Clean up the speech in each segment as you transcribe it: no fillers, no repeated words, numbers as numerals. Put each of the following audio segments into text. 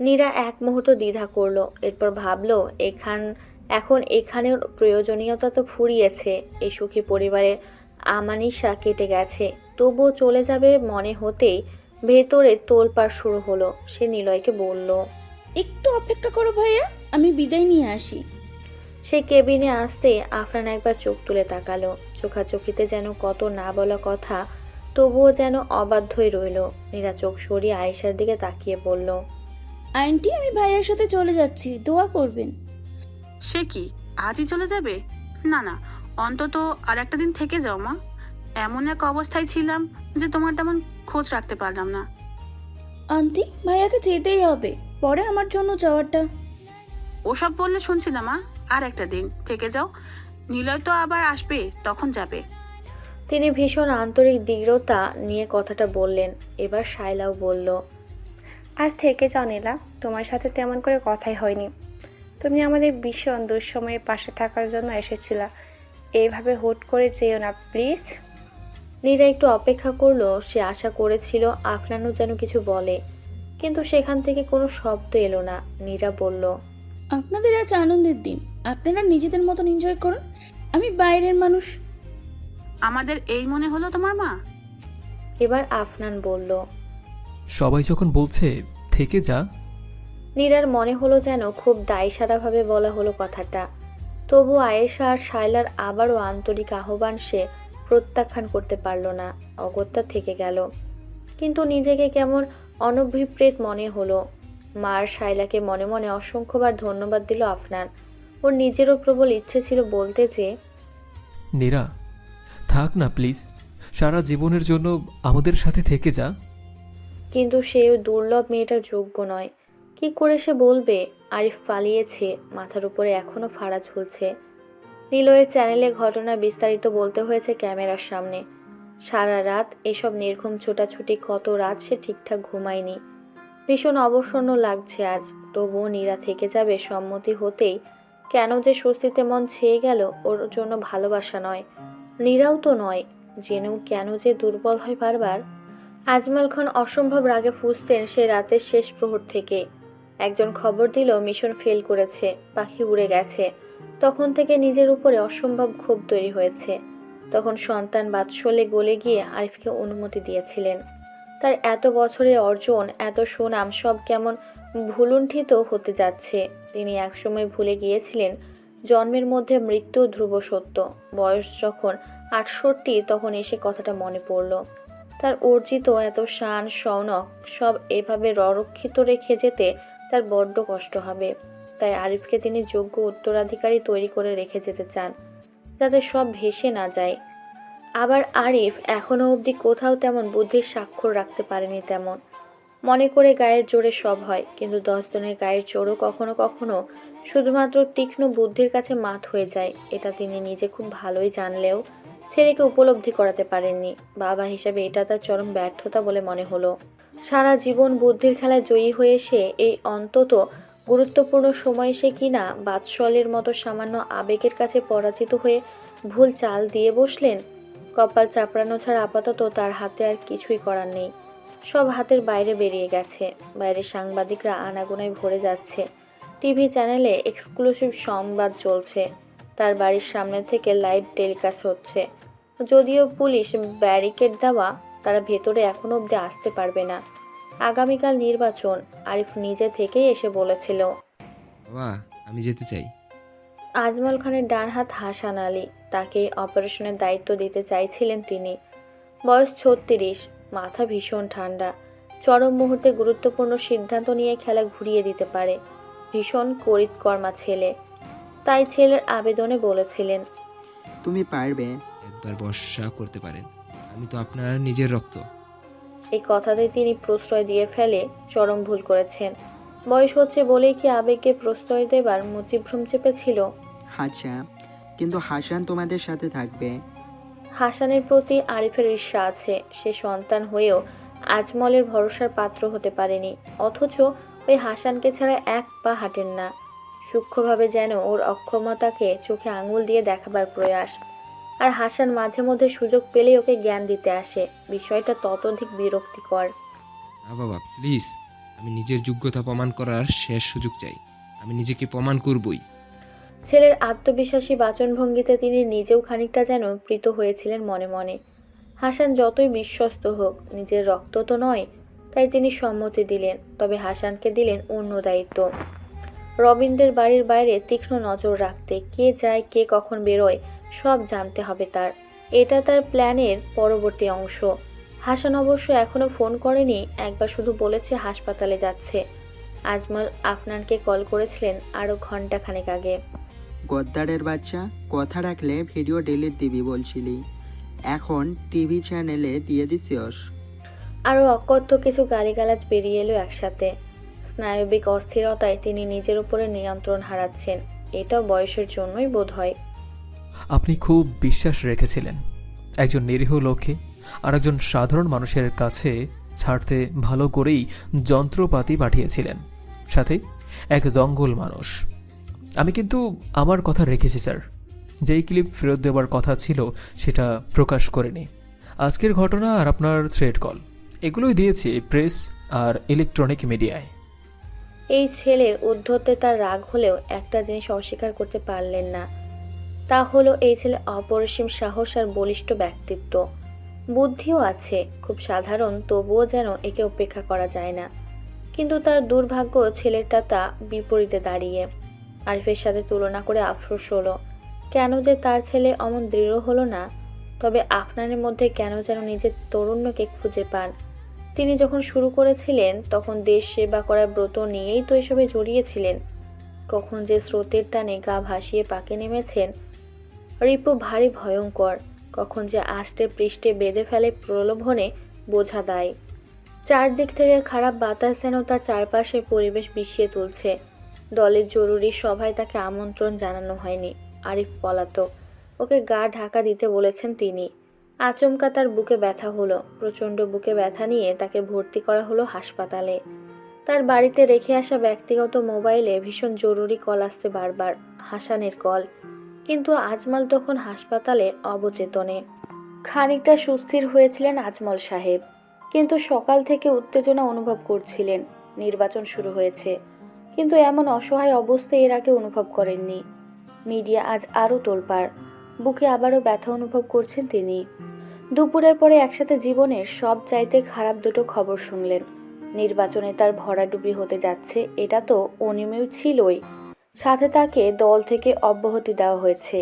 নীরা এক মুহূর্ত দ্বিধা করলো, এরপর ভাবলো এখন এখানের প্রয়োজনীয়তা তো ফুরিয়েছে। এই সুখী পরিবারের আমানিশা কেটে গেছে, তবুও চলে যাবে মনে হতেই ভেতরে তোলপাড় শুরু হলো। সে নিলয়কে বলল, একটু অপেক্ষা করো ভাইয়া, আমি বিদায় নিয়ে আসি। সে কেবিনে আসতে আফরান একবার চোখ তুলে তাকালো। চোখাচোখিতে যেন কত না বলা কথা, তবুও যেন অবাধ্যই রইল। নীরা চোখ সরিয়ে আয়েশার দিকে তাকিয়ে বলল, আন্টি, আমি ভাইয়ার সাথে চলে যাচ্ছি, দোয়া করবেন। সে কি আজই চলে যাবে? না না, অন্তত আর একটা দিন থেকে যাও মা। এমন এক অবস্থায় ছিলাম যে তোমার তেমন খোঁজ রাখতে পারলাম না। আন্টি, ভাইয়াকে যেতেই হবে, পরে আমার জন্য যাওয়াটা। ওসব বললে শুনছি না মা। আর একটা দিন থেকে যাও, নিলয় তো আবার আসবে, তখন যাবে। তিনি ভীষণ আন্তরিক দৃঢ়তা নিয়ে কথাটা বললেন। এবার শায়লাও বলল, আজ থেকে যাও নীলা, তোমার সাথে তেমন করে কথাই হয়নি। তুমি আমাদের ভীষণ দুঃসময়ে পাশে থাকার জন্য এসেছিলা, এইভাবে হুট করে যেও না প্লিজ। নীরা একটু অপেক্ষা করলো। সে আশা করেছিল আফরানও যেন কিছু বলে, কিন্তু সেখান থেকে কোনো শব্দ এলো না। নীরা বলল, আপনাদের আজ আনন্দের দিন, আপনারা নিজেদের মতন এনজয় করুন, আমি বাইরের মানুষ। আমাদের এই মনে হলো তোমার মা? এবার আফনান বলল, সবাই যখন বলছে থেকে যা। নীরার মনে হলো যেন খুব দায়সারাভাবে বলা হলো কথাটা। তবু আয়েশা আর শায়লার আবারও আন্তরিক আহ্বান সে প্রত্যাখ্যান করতে পারল না। অগত্যা থেকে গেল, কিন্তু নিজেকে কেমন অনভিপ্রেত মনে হলো। মার শায়লাকে মনে মনে অসংখ্যবার ধন্যবাদ দিল আফনান। ওর নিজেরও প্রবল ইচ্ছে ছিল বলতে যে, নীরা, থাক না প্লিজ, সারা জীবনের জন্য আমাদের সাথে থেকে যা। কিন্তু সেও দুর্লভ মেয়েটার যোগ্য নয়। কি করে সে বলবে? আরিফ পালিয়েছে, মাথার উপরে এখনো ফাড়া ঝুলছে। নিলয়ের চ্যানেলে ঘটনা বিস্তারিত বলতে হয়েছে ক্যামেরার সামনে। সারা রাত এসব নির্ঘুম ছোটাছুটি, কত রাত সে ঠিকঠাক ঘুমায়নি। ভীষণ অবসন্ন লাগছে আজ। তবুও নীরা থেকে যাবে সম্মতি হতেই কেন যে স্বস্তিতে মন ছেয়ে গেল। ওর জন্য ভালোবাসা নয়, নীরাও তো নয়, জেনেও কেন যে দুর্বল হয় বারবার। আজমল খান অসম্ভব রাগে ফুঁসছেন সে রাতের শেষ প্রহর থেকে। একজন খবর দিল মিশন ফেল করেছে, পাখি উড়ে গেছে। তখন থেকে নিজের উপরে অসম্ভব ক্ষোভ তৈরি হয়েছে। তখন সন্তান বাৎসল্যে গলে গিয়ে আরিফকে অনুমতি দিয়েছিলেন। তার এত বছরের অর্জন, এত সুনাম সব কেমন ভুলুণ্ঠিত হতে যাচ্ছে। তিনি একসময় ভুলে গিয়েছিলেন জন্মের মধ্যে মৃত্যু ধ্রুব সত্য। বয়স যখন ৬৮ তখন এসে কথাটা মনে পড়ল। তার অর্জিত এত শান শৌনক সব এভাবে রক্ষিত রেখে যেতে তার বড্ড কষ্ট হবে। তাই আরিফকে তিনি যোগ্য উত্তরাধিকারী তৈরি করে রেখে যেতে চান, যাতে সব ভেসে না যায়। আবার আরিফ এখনও অবধি কোথাও তেমন বুদ্ধির স্বাক্ষর রাখতে পারেনি। তেমন মনে করে গায়ের জোরে সব হয়, কিন্তু 10 জনের গায়ের জোরও কখনো কখনো শুধুমাত্র তীক্ষ্ণ বুদ্ধির কাছে মাত হয়ে যায়। এটা তিনি নিজে খুব ভালোই জানলেও ছেলেকে উপলব্ধি করাতে পারেননি। বাবা হিসাবে এটা তার চরম ব্যর্থতা বলে মনে হলো। সারা জীবন বুদ্ধির খেলায় জয়ী হয়ে সে এই অন্তত গুরুত্বপূর্ণ সময় সে কিনা বাৎসল্যের মতো সামান্য আবেগের কাছে পরাজিত হয়ে ভুল চাল দিয়ে বসলেন। কপাল চাপড়ানো ছাড়া আপাতত তার হাতে আর কিছুই করার নেই। সব হাতের বাইরে বেরিয়ে গেছে। বাইরে সাংবাদিকরা আনাগোনায় ভরে যাচ্ছে। টিভি চ্যানেলে এক্সক্লুসিভ সংবাদ চলছে। তার বাড়ির সামনে থেকে লাইভ টেলিকাস্ট হচ্ছে। যদিও পুলিশ ব্যারিকেড দেওয়া, তারা ভেতরে এখনো অবধি আসতে পারবে না। আগামীকাল নির্বাচন, আরিফ নিজে থেকেই এসে বলেছিল। বাবা, আমি যেতে চাই। আজমল খানের ডান হাত হাসান আলী, তাকে অপারেশনের দায়িত্ব দিতে চাইছিলেন তিনি। বয়স ৩৬, মাথা ভীষণ ঠান্ডা। চরম মুহূর্তে গুরুত্বপূর্ণ সিদ্ধান্ত নিয়ে খেলা ঘুরিয়ে দিতে পারে। ভীষণ করিতকর্মা ছেলে, তাই ছেলের আবেদনে বলেছিলেন, তুমি পারবে। একবার ভরসা করতে পারেন, আমি তো আপনার নিজের রক্ত। এই কথাতে তিনি প্রশ্রয় দিয়ে ফেলে চরম ভুল করেছেন। বয়স হচ্ছে বলেই কি আবেগকে প্রশ্রয় দেবার মতিভ্রম চেপেছিল? আচ্ছা, কিন্তু হাসান তোমাদের সাথে থাকবে। হাসানের প্রতি আরিফের ঈর্ষা আছে। সে সন্তান হয়েও আজমলের ভরসার পাত্র হতে পারেনি, অথচ ওই হাসানকে ছাড়া এক পা হাঁটেন না। সূক্ষ্মভাবে যেন ওর অক্ষমতাকে চোখে আঙুল দিয়ে দেখাবার প্রয়াস। আর হাসান মাঝে মধ্যে সুযোগ পেলেই ওকে জ্ঞান দিতে আসে। বিষয়টা ততোধিক বিরক্তিকর। না বাবা, প্লিজ। আমি নিজের যোগ্যতা প্রমাণ করার শেষ সুযোগ চাই। আমি নিজেকে প্রমাণ করবই। ছেলের আত্মবিশ্বাসী বাচনভঙ্গিতে তিনি নিজেও খানিকটা যেন প্রীত হয়েছিলেন মনে মনে। হাসান যতই বিশ্বস্ত হোক, নিজের রক্ত তো নয়, তাই তিনি সম্মতি দিলেন। তবে হাসানকে দিলেন অন্য দায়িত্ব, রবিনদের বাড়ির বাইরে তীক্ষ্ণ নজর রাখতে। কে যায়, কে কখন বেরোয়, সব জানতে হবে তার। এটা তার প্ল্যানের পরবর্তী অংশ। হাসান অবশ্য এখনো ফোন করেনি, একবার শুধু বলেছে হাসপাতালে যাচ্ছে। আজমল আফনানকে কল করেছিলেন আরও ঘন্টাখানেক আগে। গদ্দারের বাচ্চা, কথা রাখলে ভিডিও ডিলিট দিবি বলছিলি, এখন টিভি চ্যানেলে দিয়ে দিছিস। আরও অকথ্য কিছু গালিগালাজ বেরিয়ে এলো একসাথে। স্নায়বিক অস্থিরতায় তিনি নিজের উপরে নিয়ন্ত্রণ হারাচ্ছেন। এটাও বয়সের জন্যই বোধ হয়। আপনি খুব বিশ্বাস রেখেছিলেন একজন নিরীহ লোককে আর একজন সাধারণ মানুষের কাছে ছাড়তে ভালো করেই যন্ত্রপাতি পাঠিয়েছিলেন, সাথে এক দঙ্গল মানুষ। আমি কিন্তু আমার কথা রেখেছি স্যার। যেই ক্লিপ ফেরত দেওয়ার কথা ছিল সেটা প্রকাশ করিনি। আজকের ঘটনা আর আপনার থ্রেড কল এগুলোই দিয়েছি প্রেস আর ইলেকট্রনিক মিডিয়ায়। এই ছেলের উদ্ধত্তে তার রাগ হলেও একটা জিনিস অস্বীকার করতে পারলেন না, তা হলো এই ছেলে অপরিসীম সাহস আর বলিষ্ঠ ব্যক্তিত্ব। বুদ্ধিও আছে, খুব সাধারণ, তবুও যেন একে উপেক্ষা করা যায় না। কিন্তু তার দুর্ভাগ্য ছেলেটা তা বিপরীতে দাঁড়িয়ে। আরিফের সাথে তুলনা করে আফসোস হলো, কেন যে তার ছেলে অমন দৃঢ় হলো না। তবে আফনানের মধ্যে কেন যেন নিজের তরুণ্যকে খুঁজে পান। তিনি যখন শুরু করেছিলেন তখন দেশ সেবা করার ব্রত নিয়েই তো এসবে জড়িয়েছিলেন। কখন যে স্রোতের টানে গা ভাসিয়ে পাকে নেমেছেন। রিপু ভারী ভয়ঙ্কর, কখন যে আষ্টে পৃষ্ঠে বেঁধে ফেলে প্রলোভনে বোঝা দায়। চারদিক থেকে খারাপ বাতাস যেন তার চারপাশের পরিবেশ বিষিয়ে তুলছে। দলের জরুরি সভায় তাকে আমন্ত্রণ জানানো হয়নি। আরিফ পলাতক, ওকে গা ঢাকা দিতে বলেছেন তিনি। আচমকা তার বুকে ব্যথা হলো। প্রচণ্ড বুকে ব্যথা নিয়ে তাকে ভর্তি করা হলো হাসপাতালে। তার বাড়িতে রেখে আসা ব্যক্তিগত মোবাইলে ভীষণ জরুরি কল আসছে বারবার, হাসানের কল। কিন্তু আজমল তখন হাসপাতালে অবচেতনে। খানিকটা সুস্থির হয়েছিলেন আজমল সাহেব, কিন্তু সকাল থেকে উত্তেজনা অনুভব করছিলেন। নির্বাচন শুরু হয়েছে, কিন্তু এমন অসহায় অবস্থা এর আগে অনুভব করেননি। মিডিয়া আজ আরও তোলপাড়, বুকে আবারও ব্যথা অনুভব করছেন তিনি। দুপুরের পরে একসাথে জীবনের সব চাইতে খারাপ দুটো খবর শুনলেন। নির্বাচনে তার ভরাডুবি হতে যাচ্ছে, এটা তো অনিমেষ ছিলই, সাথে তাকে দল থেকে অব্যাহতি দেওয়া হয়েছে।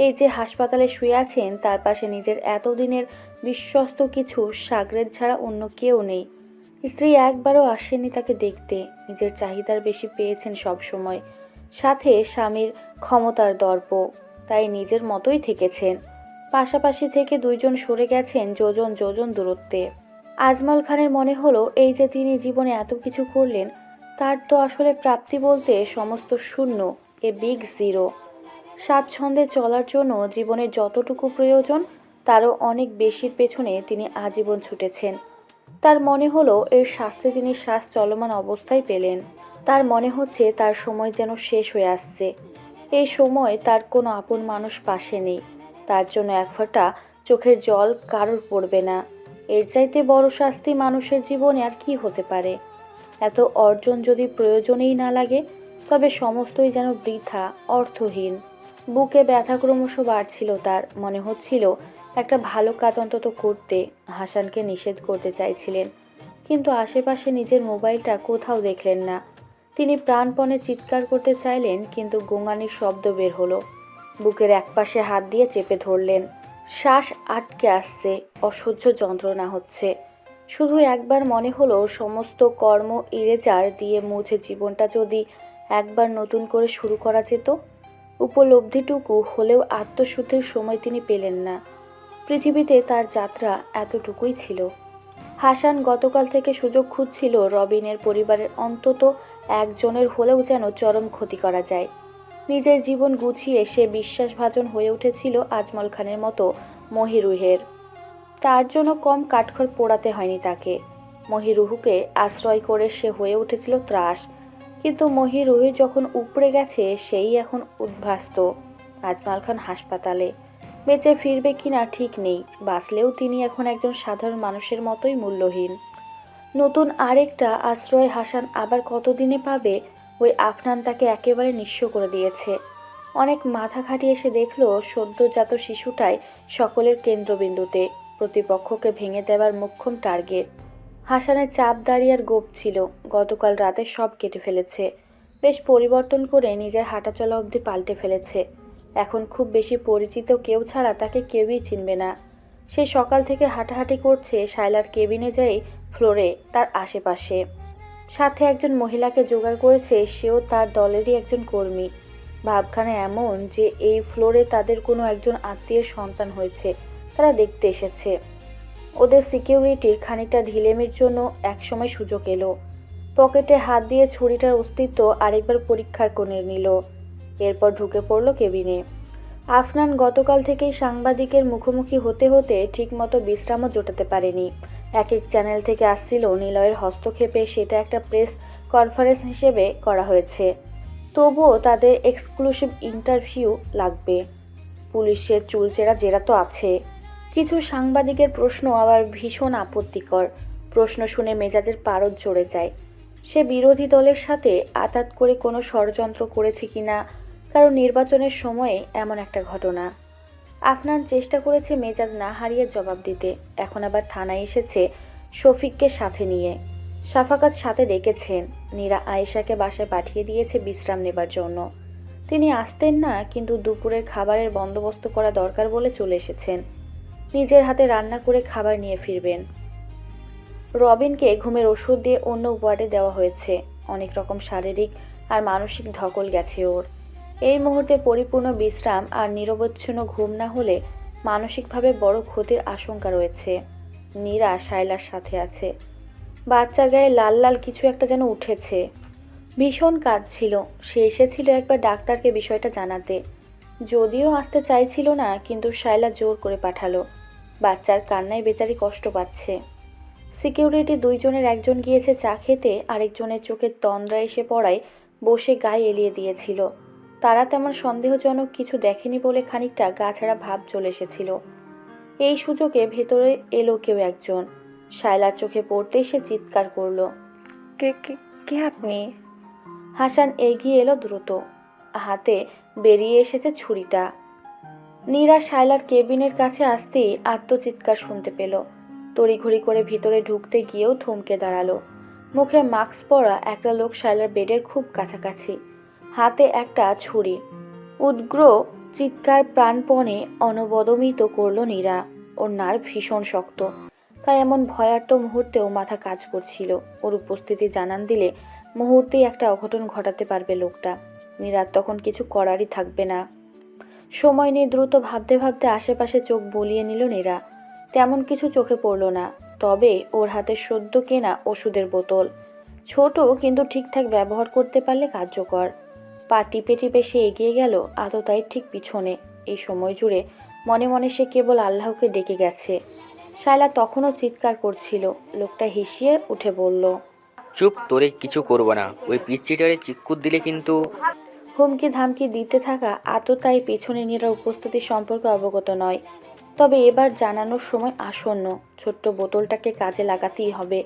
এই যে হাসপাতালে শুয়ে আছেন, তার পাশে নিজের এতদিনের বিশ্বস্ত কিছু সাগরেদ ছাড়া অন্য কেউ নেই। স্ত্রী একবারও আসেনি তাকে দেখতে, নিজের চাহিদার বেশি পেয়েছেন সব সময়, সাথে স্বামীর ক্ষমতার দর্প, তাই নিজের মতোই থেকেছেন। পাশাপাশি থেকে দুইজন সরে গেছেন যোজন যোজন দূরত্বে। আজমল খানের মনে হলো এই যে তিনি জীবনে এত কিছু করলেন, তার তো আসলে প্রাপ্তি বলতে সমস্ত শূন্য, এ বিগ জিরো। স্বাচ্ছন্দ্যে চলার জন্য জীবনের যতটুকু প্রয়োজন তারও অনেক বেশির পেছনে তিনি আজীবন ছুটেছেন। তার মনে হলো এর শাস্তি তিনি শ্বাস চলমান অবস্থায় পেলেন। তার মনে হচ্ছে তার সময় যেন শেষ হয়ে আসছে। এই সময় তার কোনো আপন মানুষ পাশে নেই, তার জন্য এক ফোঁটা চোখের জল কারোর পড়বে না। এর চাইতে বড় শাস্তি মানুষের জীবনে আর কি হতে পারে? এত অর্জন যদি প্রয়োজনেই না লাগে, তবে সমস্তই যেন বৃথা, অর্থহীন। বুকে ব্যথা ক্রমশ বাড়ছিল তার। মনে হচ্ছিল একটা ভালো কাজ অন্তত করতে। হাসানকে নিষেধ করতে চাইছিলেন, কিন্তু আশেপাশে নিজের মোবাইলটা কোথাও দেখলেন না। তিনি প্রাণপণে চিৎকার করতে চাইলেন, কিন্তু গোঙানির শব্দ বের হলো। বুকের একপাশে হাত দিয়ে চেপে ধরলেন। শ্বাস আটকে আসছে, অসহ্য যন্ত্রণা হচ্ছে। শুধু একবার মনে হলো সমস্ত কর্ম ইরেজার দিয়ে মুছে জীবনটা যদি একবার নতুন করে শুরু করা যেত। উপলব্ধিটুকু হলেও আত্মশুদ্ধির সময় তিনি পেলেন না। পৃথিবীতে তার যাত্রা এতটুকুই ছিল। হাসান গতকাল থেকে সুযোগ খুঁজছিল রবিনের পরিবারের অন্তত একজনের হলেও যেন চরম ক্ষতি করা যায়। নিজের জীবন গুছিয়ে সে বিশ্বাসভাজন হয়ে উঠেছিল আজমল খানের মতো মহিরুহের। তার জন্য কম কাঠখড় পোড়াতে হয়নি তাকে। মহিরুহুকে আশ্রয় করে সে হয়ে উঠেছিল ত্রাস। কিন্তু মহিরুহি যখন উপড়ে গেছে, সেই এখন উদ্ভাস্ত। আজমল খান হাসপাতালে, বেঁচে ফিরবে কিনা ঠিক নেই। বাঁচলেও তিনি এখন একজন সাধারণ মানুষের মতোই মূল্যহীন। নতুন আরেকটা আশ্রয় হাসান আবার কতদিনে পাবে? ওই আফনান তাকে একেবারে নিঃস্ব করে দিয়েছে। অনেক মাথা খাটিয়ে এসে দেখলো সদ্যজাত শিশুটাই সকলের কেন্দ্রবিন্দুতে, প্রতিপক্ষকে ভেঙে দেওয়ার মোক্ষম টার্গেট। হাসানের চাপ দাড়ি আর গোপ ছিল, গতকাল রাতে সব কেটে ফেলেছে। বেশ পরিবর্তন করে নিজের হাঁটাচলা অবধি পাল্টে ফেলেছে। এখন খুব বেশি পরিচিত কেউ ছাড়া তাকে কেউই চিনবে না। সে সকাল থেকে হাঁটাহাঁটি করছে শায়লার কেবিনে যাই ফ্লোরে তার আশেপাশে। সাথে একজন মহিলাকে জোগাড় করেছে, সেও তার দলেরই একজন কর্মী। ভাবখানা এমন যে এই ফ্লোরে তাদের কোনো একজন আত্মীয়ের সন্তান হয়েছে, তারা দেখতে এসেছে। ওদের সিকিউরিটির খানিকটা ঢিলেমির জন্য একসময় সুযোগ এলো। পকেটে হাত দিয়ে ছুরিটার অস্তিত্ব আরেকবার পরীক্ষা করে নিল, এরপর ঢুকে পড়ল কেবিনে। আফনান গতকাল থেকেই সাংবাদিকের মুখোমুখি হতে হতে ঠিকমতো বিশ্রামও জোটাতে পারেনি। এক এক চ্যানেল থেকে আসছিল নিলয়ের হস্তক্ষেপে সেটা একটা প্রেস কনফারেন্স হিসেবে করা হয়েছে। তবুও তাদের এক্সক্লুসিভ ইন্টারভিউ লাগবে। পুলিশের চুলচেরা জেরা তো আছে। কিছু সাংবাদিকের প্রশ্ন আবার ভীষণ আপত্তিকর। প্রশ্ন শুনে মেজাজের পারদ চড়ে যায়। সে বিরোধী দলের সাথে আঁতাত করে কোনো ষড়যন্ত্র করেছে কিনা, কারণ নির্বাচনের সময়ে এমন একটা ঘটনা। আফনান চেষ্টা করেছে মেজাজ না হারিয়ে জবাব দিতে। এখন আবার থানায় এসেছে শফিককে সাথে নিয়ে। সাফাকাত সাথে ডেকেছেন। নীরা আয়েশাকে বাসায় পাঠিয়ে দিয়েছে বিশ্রাম নেবার জন্য। তিনি আসতেন না, কিন্তু দুপুরের খাবারের বন্দোবস্ত করা দরকার বলে চলে এসেছেন। নিজের হাতে রান্না করে খাবার নিয়ে ফিরবেন। রবিনকে ঘুমের ওষুধ দিয়ে অন্য ওয়ার্ডে দেওয়া হয়েছে। অনেক রকম শারীরিক আর মানসিক ধকল গেছে ওর। এই মুহূর্তে পরিপূর্ণ বিশ্রাম আর নিরবচ্ছিন্ন ঘুম না হলে মানসিকভাবে বড় ক্ষতির আশঙ্কা রয়েছে। নীরা শায়লার সাথে আছে। বাচ্চার গায়ে লাল লাল কিছু একটা যেন উঠেছে। ভীষণ কাজ ছিল। সে এসেছিল একবার ডাক্তারকে বিষয়টা জানাতে। যদিও আসতে চাইছিল না, কিন্তু শায়লা জোর করে পাঠালো। বাচ্চার কান্নায় বেচারি কষ্ট পাচ্ছে। সিকিউরিটি দুইজনের একজন গিয়েছে চা খেতে, আরেকজনের চোখের তন্দ্রা এসে পড়ায় বসে গায়ে এলিয়ে দিয়েছিল। তারা তেমন সন্দেহজনক কিছু দেখেনি বলে খানিকটা গাছাড়া ভাব চলে এসেছিল। এই সুযোগে ভেতরে এলো কেউ একজন। শায়লার চোখে পড়তেই সে চিৎকার করল। কে কে কে আপনি? হাসান এগিয়ে এলো দ্রুত, হাতে বেরিয়ে এসেছে ছুরিটা। নীরা শায়লার কেবিনের কাছে আসতেই আত্মচিৎকার শুনতে পেল। তড়িঘড়ি করে ভিতরে ঢুকতে গিয়েও থমকে দাঁড়ালো। মুখে মাস্ক পরা একটা লোক শায়লার বেডের খুব কাছাকাছি, হাতে একটা ছুরি। উগ্র চিৎকার প্রাণপণে অনবদমিত করল নীরা। ওর নার্ভ ভীষণ শক্ত, তাই এমন ভয়ার্ত মুহূর্তেও মাথা কাজ করছিল। ওর উপস্থিতি জানান দিলে মুহূর্তেই একটা অঘটন ঘটাতে পারবে লোকটা। নীরার তখন কিছু করারই থাকবে না। সময় নিয়ে দ্রুত ভাবতে ভাবতে আশেপাশে চোখ বুলিয়ে নিল নীরা। তেমন কিছু চোখে পড়ল না, তবে ওর হাতে সদ্য কেনা ওষুধের বোতল। ছোট, কিন্তু ঠিকঠাক ব্যবহার করতে পারলে কার্যকর। পা টিপে টিপে সে এগিয়ে গেল আততায়ীর ঠিক পিছনে। এই সময় জুড়ে মনে মনে সে কেবল আল্লাহকে ডেকে গেছে। শায়লা তখনও চিৎকার করছিল। লোকটা হিসিয়ে উঠে বলল, চুপ, তোরে কিছু করবো না। ওই পিচ্চিটারে চিক্কুর দিলে কিন্তু। হুমকি ধামকি দিতে থাকা আততায়ী পেছনে নীরার উপস্থিতি সম্পর্কে অবগত নয়, তবে এবার জানানোর সময় আসন্ন। ছোট্ট বোতলটাকে কাজে লাগাতেই হবে।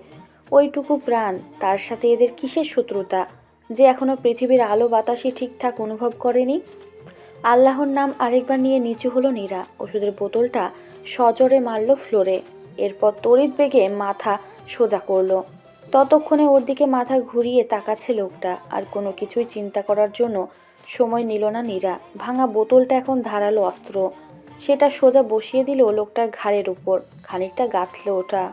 ওইটুকু প্রাণ, তার সাথে এদের কিসের শত্রুতা যে এখনো পৃথিবীর আলো বাতাসই ঠিকঠাক অনুভব করেনি। আল্লাহর নাম আরেকবার নিয়ে নিচু হলো নীরা। ওষুধের বোতলটা সজোরে মারল ফ্লোরে। এরপর তড়িৎ বেগে মাথা সোজা করলো। ততক্ষণে ওর দিকে মাথা ঘুরিয়ে তাকাচ্ছে লোকটা। আর কোনো কিছুই চিন্তা করার জন্য সময় নিল না নীরা। ভাঙা বোতলটা এখন ধারালো অস্ত্র। সেটা সোজা বসিয়ে দিল লোকটার ঘাড়ের উপর। খানিকটা গাঁথল ওটা।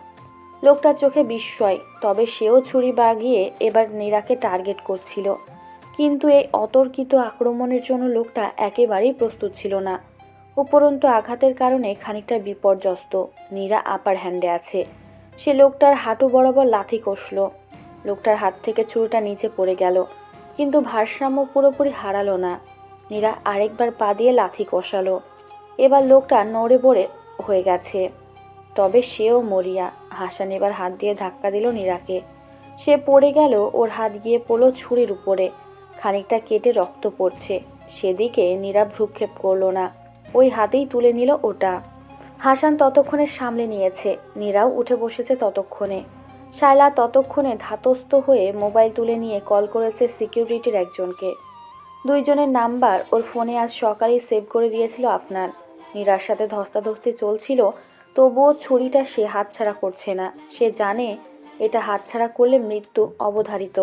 লোকটার চোখে বিস্ময়, তবে সেও ছুরি বাগিয়ে এবার নীরাকে টার্গেট করছিল। কিন্তু এই অতর্কিত আক্রমণের জন্য লোকটা একেবারেই প্রস্তুত ছিল না। উপরন্তু আঘাতের কারণে খানিকটা বিপর্যস্ত। নীরা আপার হ্যান্ডে আছে। সে লোকটার হাঁটু বরাবর লাথি কষল। লোকটার হাত থেকে ছুরিটা নিচে পড়ে গেল, কিন্তু ভারসাম্য পুরোপুরি হারালো না। নীরা আরেকবার পা দিয়ে লাথি কষালো। এবার লোকটা নড়ে বড়ে হয়ে গেছে, তবে সেও মরিয়া। হাসান এবার হাত দিয়ে ধাক্কা দিল নীরাকে। সে পড়ে গেল। ওর হাত গিয়ে পড়ল ছুরির উপরে। খানিকটা কেটে রক্ত পড়ছে। সেদিকে নীরা ভ্রুক্ষেপ করল না, ওই হাতেই তুলে নিল ওটা। হাসান ততক্ষণে সামলে নিয়েছে। নীরাও উঠে বসেছে ততক্ষণে। শায়লা ততক্ষণে ধাতস্থ হয়ে মোবাইল তুলে নিয়ে কল করেছে সিকিউরিটির একজনকে। দুইজনের নাম্বার ওর ফোনে আজ সকালেই সেভ করে দিয়েছিল আফনান। নীরার সাথে ধস্তাধস্তি চলছিল, তবুও ছুরিটা সে হাতছাড়া করছে না। সে জানে এটা হাতছাড়া করলে মৃত্যু অবধারিত।